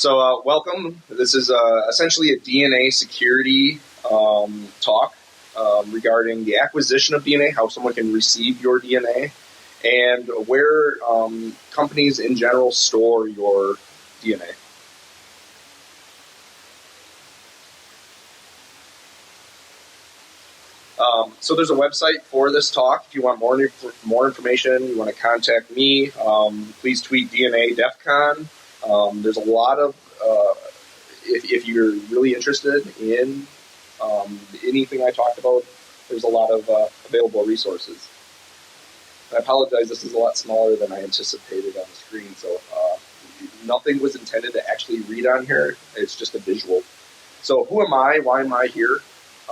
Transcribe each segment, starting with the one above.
So welcome. This is essentially a DNA security talk regarding the acquisition of DNA, how someone can receive your DNA, and where companies in general store your DNA. So there's a website for this talk. If you want more information, you want to contact me, please tweet DNA DEFCON. There's a lot of, if you're really interested in anything I talked about, there's a lot of available resources. I apologize, this is a lot smaller than I anticipated on the screen, so nothing was intended to actually read on here. It's just a visual. So who am I? Why am I here?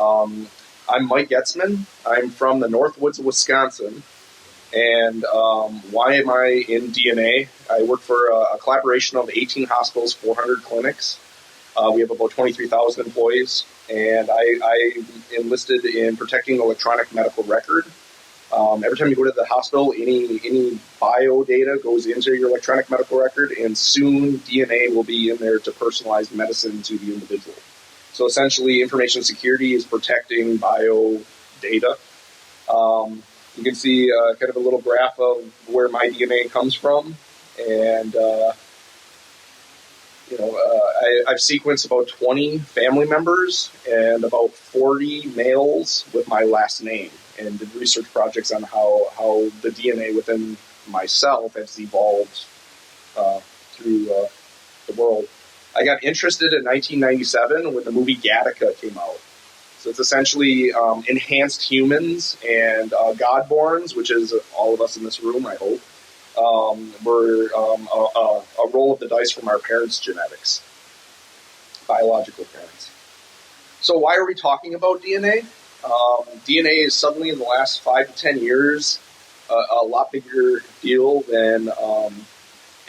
I'm Mike Goetzman. I'm from the Northwoods of Wisconsin. And why am I in DNA? I work for a collaboration of 18 hospitals, 400 clinics. We have about 23,000 employees. And I enlisted in protecting the electronic medical record. Every time you go to the hospital, any bio data goes into your electronic medical record, and soon DNA will be in there to personalize medicine to the individual. So essentially, information security is protecting bio data. You can see kind of a little graph of where my DNA comes from, and I've sequenced about 20 family members and about 40 males with my last name, and did research projects on how the DNA within myself has evolved through the world. I got interested in 1997 when the movie Gattaca came out. So it's essentially enhanced humans and Godborns, which is all of us in this room, I hope, were a roll of the dice from our parents' genetics, biological parents. So why are we talking about DNA? DNA is suddenly, in the last 5 to 10 years, a lot bigger deal than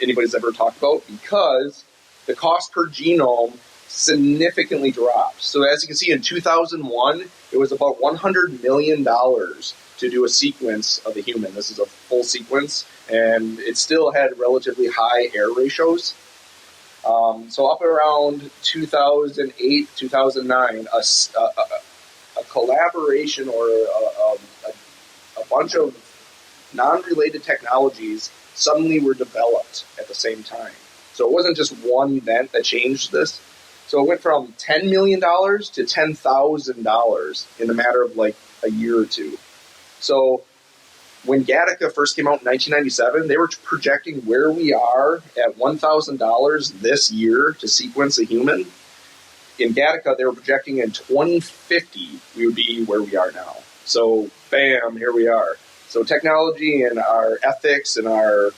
anybody's ever talked about, because the cost per genome significantly dropped. So as you can see, in 2001, it was about $100 million to do a sequence of a human. This is a full sequence, and it still had relatively high error ratios. So up around 2008, 2009, a collaboration or a bunch of non-related technologies suddenly were developed at the same time. So it wasn't just one event that changed this. So it went from $10 million to $10,000 in a matter of like a year or two. So when Gattaca first came out in 1997, they were projecting where we are at $1,000 this year to sequence a human. In Gattaca, they were projecting in 2050 we would be where we are now. So bam, here we are. So technology and our ethics and our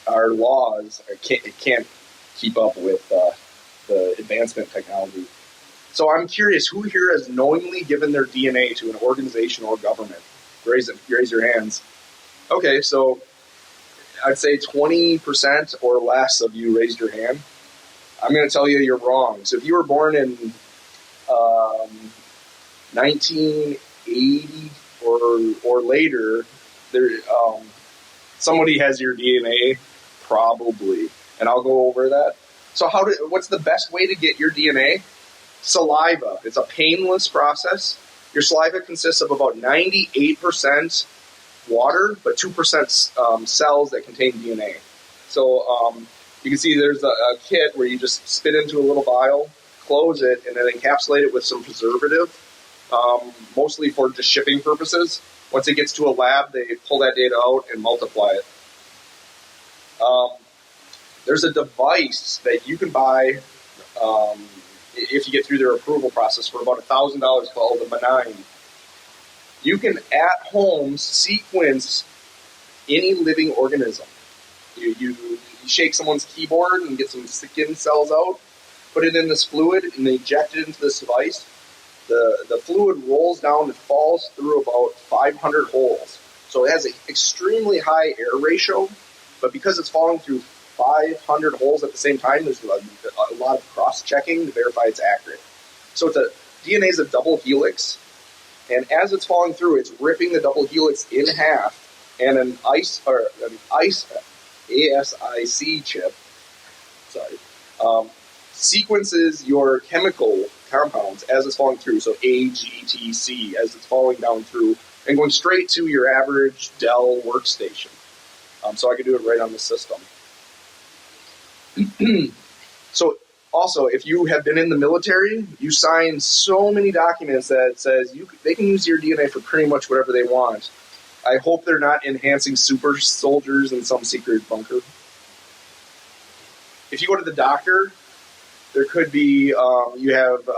laws can't keep up with the advancement technology. So I'm curious, who here has knowingly given their DNA to an organization or government? Raise your hands. Okay, so I'd say 20% or less of you raised your hand. I'm going to tell you you're wrong. So if you were born in 1980 or later, somebody has your DNA, probably, and I'll go over that. So what's the best way to get your DNA? Saliva. It's a painless process. Your saliva consists of about 98% water, but 2% cells that contain DNA. So you can see there's a kit where you just spit into a little vial, close it, and then encapsulate it with some preservative, mostly for just shipping purposes. Once it gets to a lab, they pull that data out and multiply it. There's a device that you can buy if you get through their approval process for about $1,000 called a benign. You can at home sequence any living organism. You shake someone's keyboard and get some skin cells out, put it in this fluid, and inject it into this device. The fluid rolls down and falls through about 500 holes. So it has an extremely high error ratio, but because it's falling through 500 holes at the same time, there's a lot of cross-checking to verify it's accurate. So DNA is a double helix, and as it's falling through, it's ripping the double helix in half, and an ASIC chip sequences your chemical compounds as it's falling through. So A, G, T, C as it's falling down through and going straight to your average Dell workstation. So I can do it right on the system. So also, if you have been in the military, you sign so many documents that says they can use your DNA for pretty much whatever they want. I hope they're not enhancing super soldiers in some secret bunker. If you go to the doctor, there could be, you have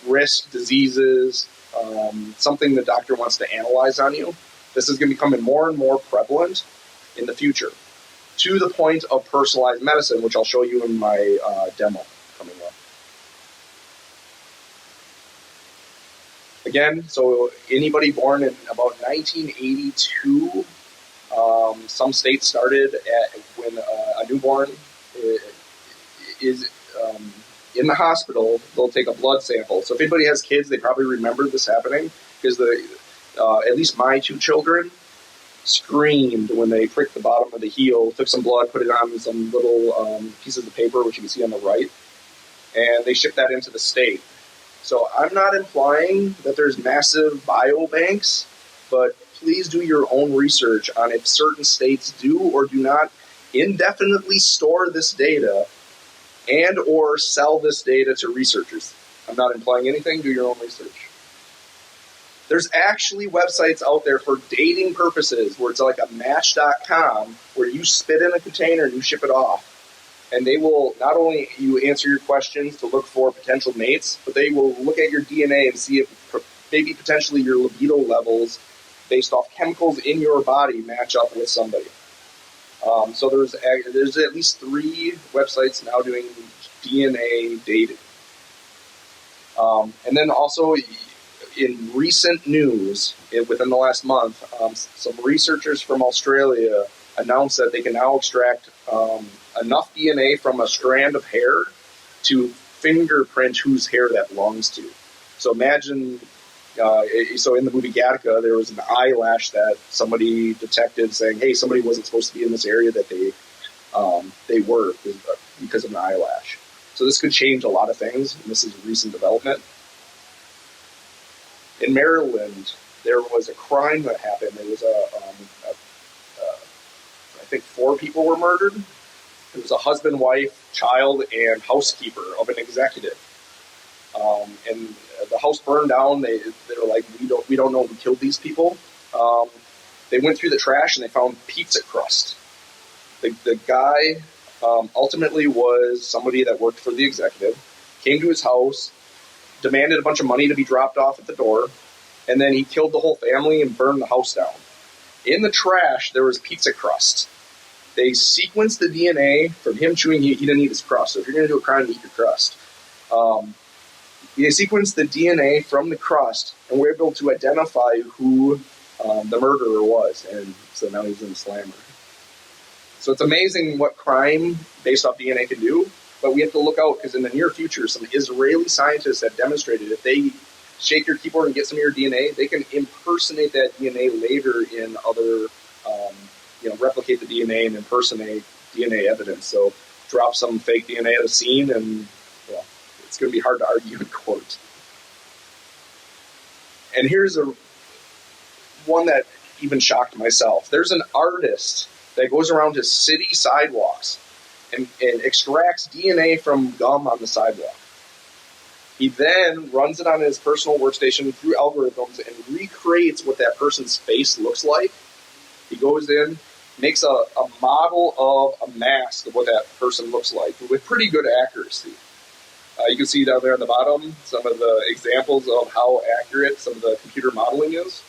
risk, diseases, something the doctor wants to analyze on you. This is going to be becoming more and more prevalent in the future, to the point of personalized medicine, which I'll show you in my demo coming up. Again, so anybody born in about 1982, some states started when a newborn is in the hospital, they'll take a blood sample. So if anybody has kids, they probably remember this happening, because at least my two children screamed when they pricked the bottom of the heel, took some blood, put it on some little pieces of paper, which you can see on the right, and they shipped that into the state. So I'm not implying that there's massive biobanks, but please do your own research on if certain states do or do not indefinitely store this data and or sell this data to researchers. I'm not implying anything. Do your own research. There's actually websites out there for dating purposes where it's like a match.com where you spit in a container and you ship it off. And they will not only you answer your questions to look for potential mates, but they will look at your DNA and see if maybe potentially your libido levels based off chemicals in your body match up with somebody. So there's at least 3 websites now doing DNA dating. And then also in recent news, within the last month, some researchers from Australia announced that they can now extract enough DNA from a strand of hair to fingerprint whose hair that belongs to. So imagine, so in the movie Gattaca, there was an eyelash that somebody detected saying, hey, somebody wasn't supposed to be in this area that they were because of an eyelash. So this could change a lot of things, and this is a recent development. In Maryland, there was a crime that happened. There was I think 4 people were murdered. It was a husband, wife, child, and housekeeper of an executive. And the house burned down. They were like, we don't know who killed these people. They went through the trash and they found pizza crust. The guy ultimately was somebody that worked for the executive, came to his house, demanded a bunch of money to be dropped off at the door, and then he killed the whole family and burned the house down. In the trash, there was pizza crust. They sequenced the DNA from him chewing. He didn't eat his crust. So if you're going to do a crime, eat your crust. They sequenced the DNA from the crust, and we're able to identify who the murderer was. And so now he's in the slammer. So it's amazing what crime based off DNA can do. But we have to look out, because in the near future, some Israeli scientists have demonstrated if they shake your keyboard and get some of your DNA, they can impersonate that DNA later in other, replicate the DNA and impersonate DNA evidence. So drop some fake DNA at a scene, and it's going to be hard to argue in court. And here's one that even shocked myself. There's an artist that goes around to city sidewalks and extracts DNA from gum on the sidewalk. He then runs it on his personal workstation through algorithms and recreates what that person's face looks like. He goes in, makes a model of a mask of what that person looks like with pretty good accuracy. You can see down there on the bottom some of the examples of how accurate some of the computer modeling is.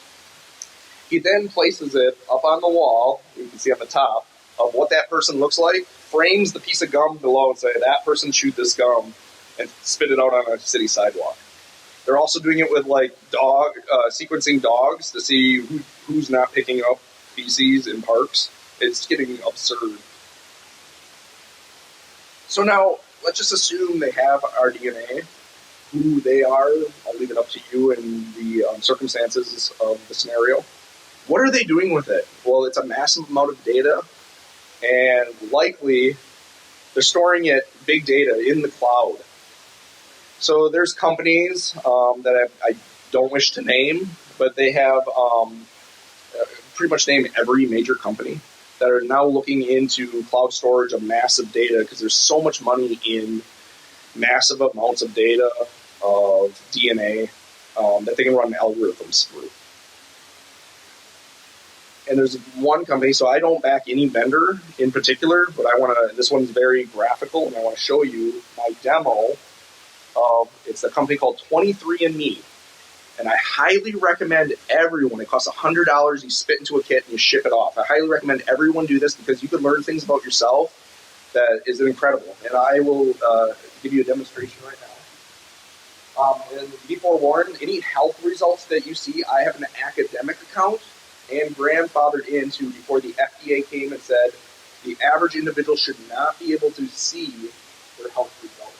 He then places it up on the wall, you can see on the top, of what that person looks like, frames the piece of gum below and say, that person chewed this gum, and spit it out on a city sidewalk. They're also doing it with sequencing dogs to see who's not picking up feces in parks. It's getting absurd. So now, let's just assume they have our DNA. Who they are, I'll leave it up to you in the circumstances of the scenario. What are they doing with it? Well, it's a massive amount of data, and likely They're storing it, big data, in the cloud. So there's companies that I don't wish to name, but they have pretty much named every major company that are now looking into cloud storage of massive data because there's so much money in massive amounts of data of DNA that they can run algorithms through. And there's one company, so I don't back any vendor in particular, but this one's very graphical, and I want to show you my demo of, it's a company called 23andMe. And I highly recommend everyone, it costs $100, you spit into a kit and you ship it off. I highly recommend everyone do this because you can learn things about yourself that is incredible. And I will give you a demonstration right now. And be forewarned, any health results that you see, I have an academic account and grandfathered into before the FDA came and said the average individual should not be able to see their health results.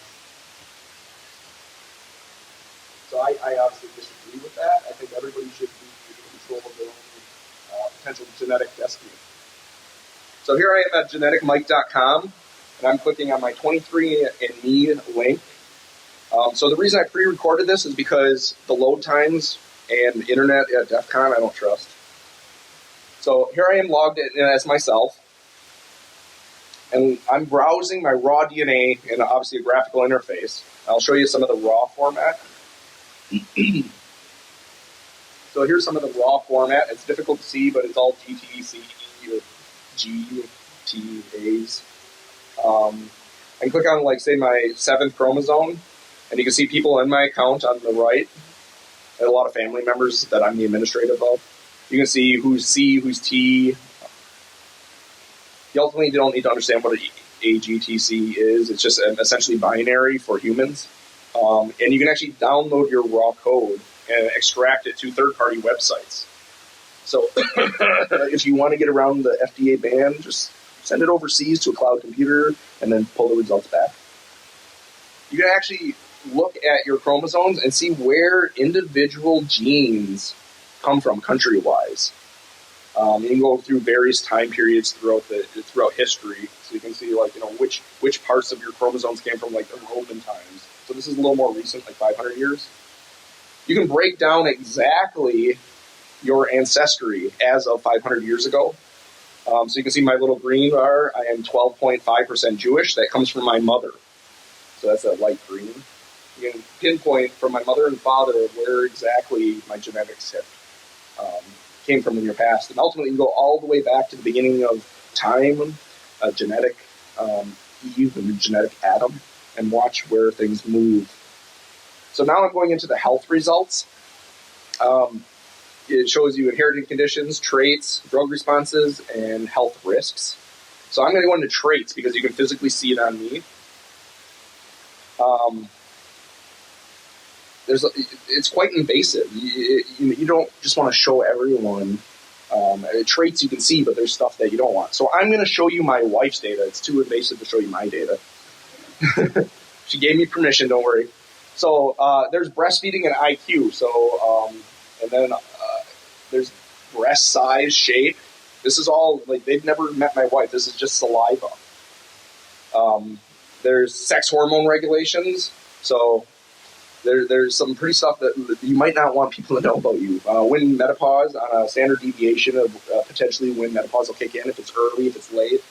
So I obviously disagree with that. I think everybody should be in control of their own potential genetic destiny. So here I am at geneticmike.com, and I'm clicking on my 23andMe link. So the reason I pre-recorded this is because the load times and the internet at DEF CON I don't trust. So here I am logged in as myself, and I'm browsing my raw DNA in obviously a graphical interface. I'll show you some of the raw format. So here's some of the raw format. It's difficult to see, but it's all GTC or GTAs. I can click on, like, say, my 7th chromosome, and you can see people in my account on the right, and a lot of family members that I'm the administrator of. You can see who's C, who's T. You ultimately don't need to understand what a GTC is. It's just essentially binary for humans. And you can actually download your raw code and extract it to third-party websites. So if you want to get around the FDA ban, just send it overseas to a cloud computer and then pull the results back. You can actually look at your chromosomes and see where individual genes come from country-wise. You can go through various time periods throughout history, so you can see, like, which parts of your chromosomes came from, like, the Roman times. So this is a little more recent, like 500 years. You can break down exactly your ancestry as of 500 years ago. So you can see my little green bar. I am 12.5% Jewish. That comes from my mother. So that's a light green. You can pinpoint from my mother and father where exactly my genetics came from in your past. And ultimately, you go all the way back to the beginning of time, genetic Eve and genetic Adam, and watch where things move. So now I'm going into the health results. It shows you inherited conditions, traits, drug responses, and health risks. So I'm going to go into traits because you can physically see it on me. It's quite invasive. You don't just want to show everyone traits you can see, but there's stuff that you don't want. So I'm going to show you my wife's data. It's too invasive to show you my data. She gave me permission, don't worry. So there's breastfeeding and IQ. So and then there's breast size, shape. This is all, like, they've never met my wife. This is just saliva. There's sex hormone regulations. So there's some pretty stuff that you might not want people to know about you. When menopause, on a standard deviation of potentially when menopause will kick in, if it's early, if it's late.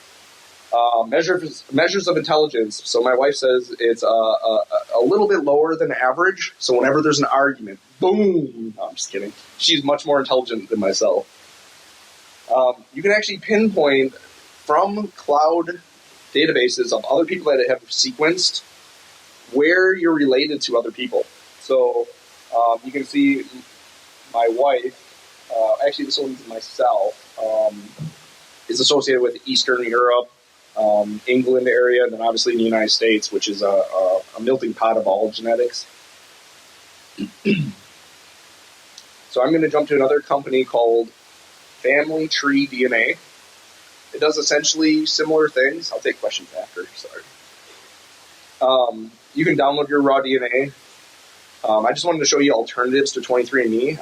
Measures of intelligence. So my wife says it's a little bit lower than average. So whenever there's an argument, boom. No, I'm just kidding. She's much more intelligent than myself. You can actually pinpoint from cloud databases of other people that have sequenced where you're related to other people. So you can see my wife, actually this one's myself, is associated with Eastern Europe, England area, and then obviously in the United States, which is a melting pot of all genetics. So I'm going to jump to another company called Family Tree DNA. It does essentially similar things. I'll take questions after, sorry. You can download your raw DNA. I just wanted to show you alternatives to 23andMe.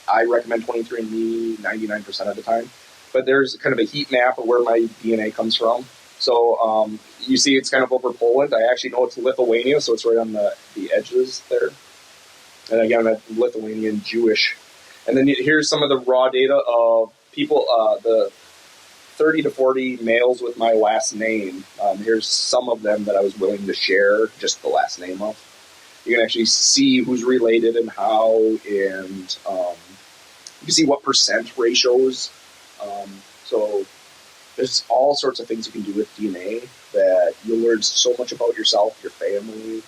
I recommend 23andMe 99% of the time. But there's kind of a heat map of where my DNA comes from. So you see it's kind of over Poland. I actually know it's Lithuania, so it's right on the edges there. And again, that's Lithuanian Jewish. And then here's some of the raw data of people, the 30 to 40 males with my last name. Here's some of them that I was willing to share just the last name of. You can actually see who's related and how, and you can see what percent ratios. So there's all sorts of things you can do with DNA that you'll learn so much about yourself, your family.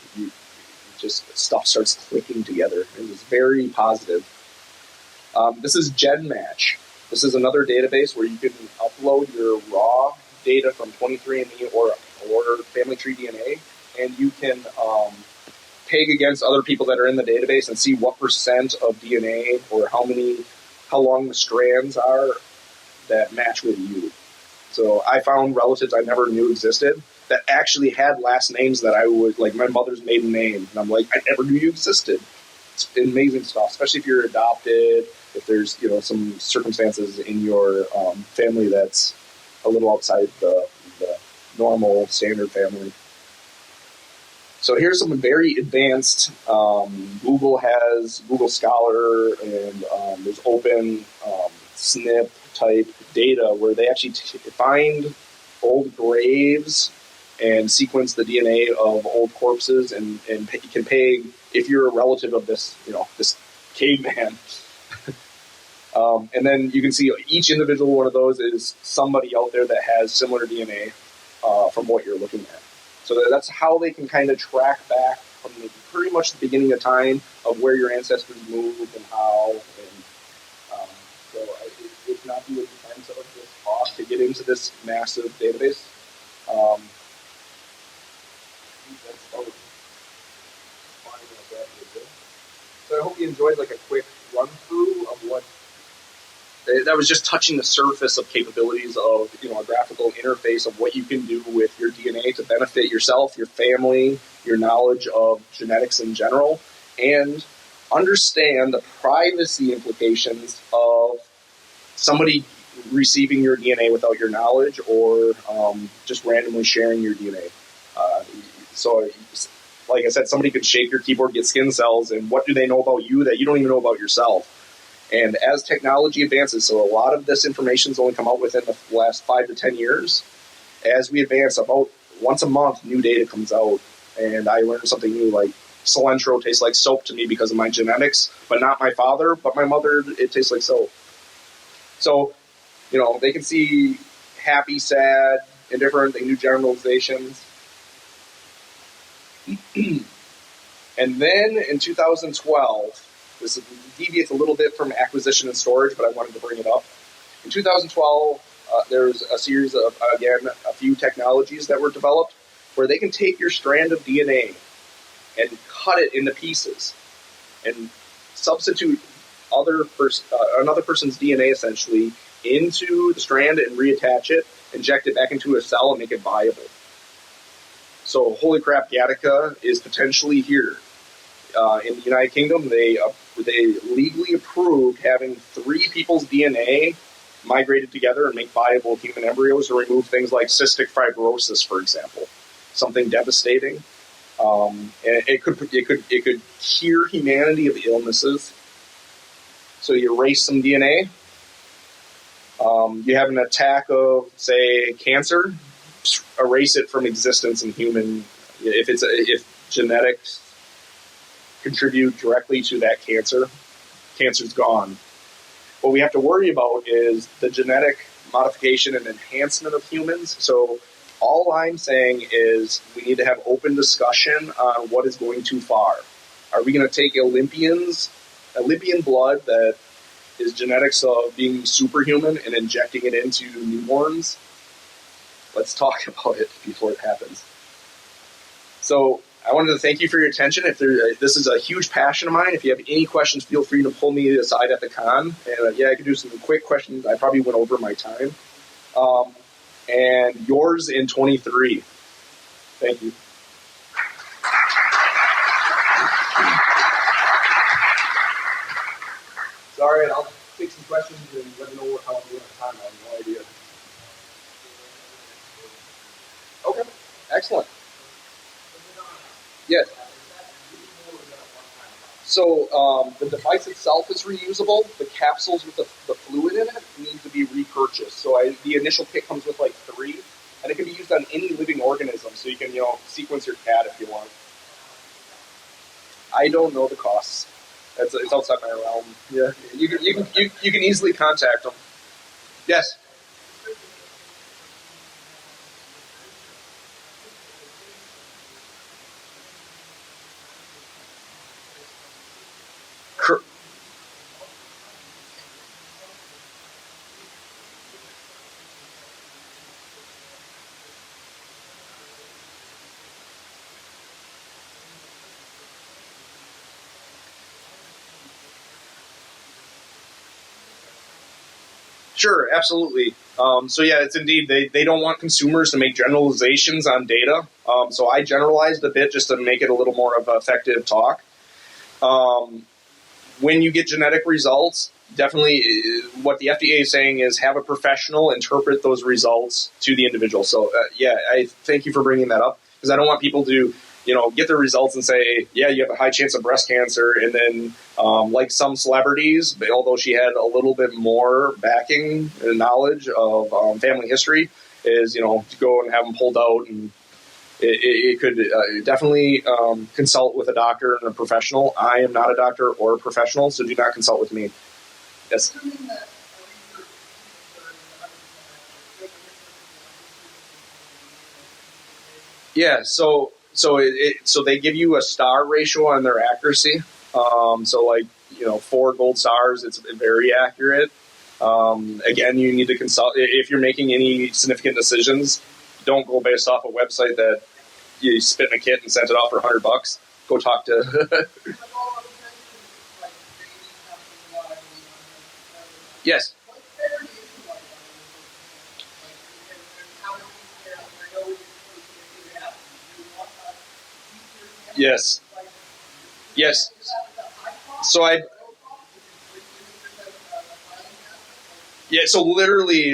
Just stuff starts clicking together. It's very positive. This is GenMatch. This is another database where you can upload your raw data from 23andMe or family tree DNA, and you can peg against other people that are in the database and see what percent of DNA or how long the strands are that match with you. So I found relatives I never knew existed that actually had last names that I would, like my mother's maiden name, and I'm like, I never knew you existed. It's amazing stuff, especially if you're adopted, if there's some circumstances in your family that's a little outside the normal standard family. So here's some very advanced, Google has Google Scholar, and there's open SNP type data where they actually find old graves and sequence the DNA of old corpses, and you can pay if you're a relative of this, this caveman. And then you can see each individual one of those is somebody out there that has similar DNA from what you're looking at. So that's how they can kind of track back from pretty much the beginning of time of where your ancestors moved and how. And so it would not be a defense of this talk to get into this massive database. So I hope you enjoyed like a quick run through of what that was, just touching the surface of capabilities of a graphical interface of what you can do with your DNA to benefit yourself, your family, your knowledge of genetics in general, and understand the privacy implications of somebody receiving your DNA without your knowledge, or just randomly sharing your DNA. So, like I said, somebody could shake your keyboard, get skin cells, and what do they know about you that you don't even know about yourself? And as technology advances, so a lot of this information has only come out within the last 5 to 10 years. As we advance, about once a month, new data comes out, and I learned something new, like cilantro tastes like soap to me because of my genetics, but not my father, but my mother, it tastes like soap. So, they can see happy, sad, indifferent, they can do generalizations. And then in 2012, this deviates a little bit from acquisition and storage, but I wanted to bring it up. In 2012, there's a series of, again, a few technologies that were developed where they can take your strand of DNA and cut it into pieces and substitute another person's DNA essentially into the strand and reattach it, inject it back into a cell, and make it viable. So, holy crap, Gattaca is potentially here. In the United Kingdom, they legally approved having 3 people's DNA migrated together and make viable human embryos to remove things like cystic fibrosis, for example, something devastating. And it could cure humanity of illnesses. So you erase some DNA. You have an attack of, say, cancer. Erase it from existence in human. If genetics contribute directly to that cancer's gone. What we have to worry about is the genetic modification and enhancement of humans. So all I'm saying is we need to have open discussion on what is going too far. Are we going to take Olympian blood that is genetics of being superhuman and injecting it into newborns? Let's talk about it before it happens. So I wanted to thank you for your attention. This is a huge passion of mine. If you have any questions, feel free to pull me aside at the con. And I could do some quick questions. I probably went over my time. And yours in 23. Thank you. Sorry, I'll take some questions and let me know how I'm doing on time. I have no idea. Excellent. Yes. So the device itself is reusable. The capsules with the fluid in it need to be repurchased. So the initial kit comes with like 3, and it can be used on any living organism. So you can, sequence your cat if you want. I don't know the costs. It's outside my realm. Yeah, you can easily contact them. Yes. Sure, absolutely. So yeah, it's indeed, they don't want consumers to make generalizations on data. So I generalized a bit just to make it a little more of an effective talk. When you get genetic results, definitely what the FDA is saying is have a professional interpret those results to the individual. So yeah, I thank you for bringing that up, because I don't want people to get the results and say, yeah, you have a high chance of breast cancer. And then like some celebrities, although she had a little bit more backing and knowledge of family history, is, to go and have them pulled out. And it could definitely consult with a doctor and a professional. I am not a doctor or a professional, so do not consult with me. Yes. Yeah, so they give you a star ratio on their accuracy. So like 4 gold stars, it's very accurate. Again, you need to consult if you're making any significant decisions. Don't go based off a website that you spit in a kit and sent it off for $100. Go talk to. Yes. Yes. Yes. So so literally,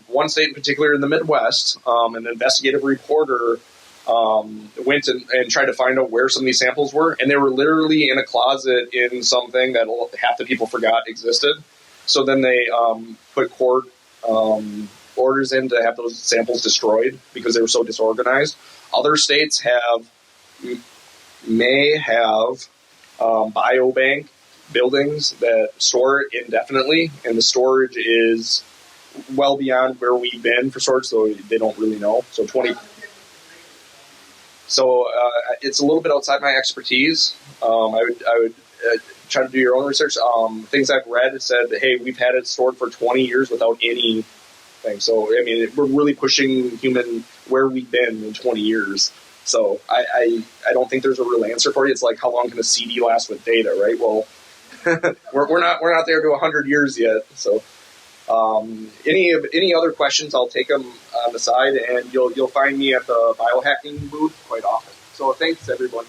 one state in particular in the Midwest, an investigative reporter went and tried to find out where some of these samples were, and they were literally in a closet in something that half the people forgot existed. So then they put court orders in to have those samples destroyed because they were so disorganized. Other states may have biobank buildings that store it indefinitely, and the storage is well beyond where we've been for storage, so they don't really know. So 20. So it's a little bit outside my expertise. I would try to do your own research. Things I've read said, hey, we've had it stored for 20 years without anything. So I mean, we're really pushing human where we've been in 20 years. So I don't think there's a real answer for you. It's like, how long can a CD last with data, right? Well, we're not there to 100 years yet. So any other questions, I'll take them on the side, and you'll find me at the BioHacking booth quite often. So thanks, everyone.